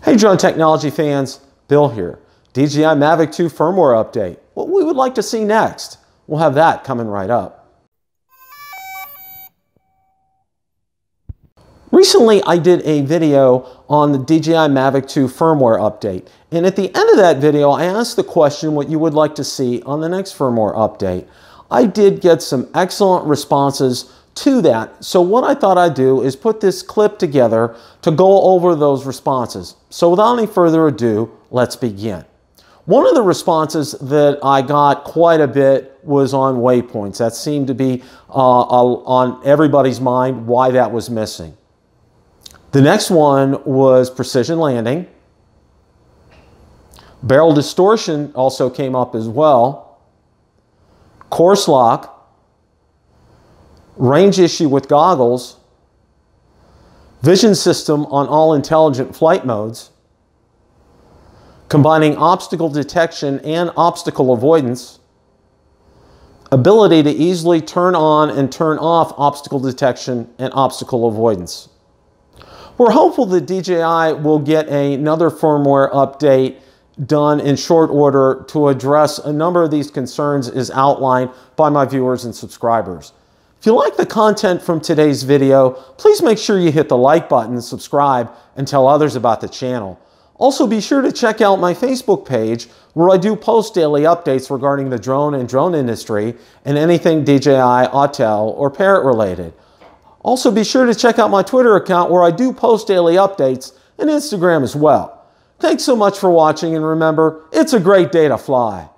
Hey drone technology fans, Bill here. DJI Mavic 2 firmware update. What we would like to see next. We'll have that coming right up. Recently I did a video on the DJI Mavic 2 firmware update, and at the end of that video I asked the question what you would like to see on the next firmware update. I did get some excellent responses to that, so what I thought I'd do is put this clip together to go over those responses. So without any further ado, let's begin. One of the responses that I got quite a bit was on waypoints. That seemed to be on everybody's mind why that was missing. The next one was precision landing. Barrel distortion also came up as well. Course lock. Range issue with goggles. Vision system on all intelligent flight modes. Combining obstacle detection and obstacle avoidance. Ability to easily turn on and turn off obstacle detection and obstacle avoidance. We're hopeful that DJI will get another firmware update done in short order to address a number of these concerns as outlined by my viewers and subscribers. If you like the content from today's video, please make sure you hit the like button, subscribe, and tell others about the channel. Also be sure to check out my Facebook page where I do post daily updates regarding the drone and drone industry and anything DJI, Autel, or Parrot related. Also be sure to check out my Twitter account where I do post daily updates, and Instagram as well. Thanks so much for watching, and remember, it's a great day to fly.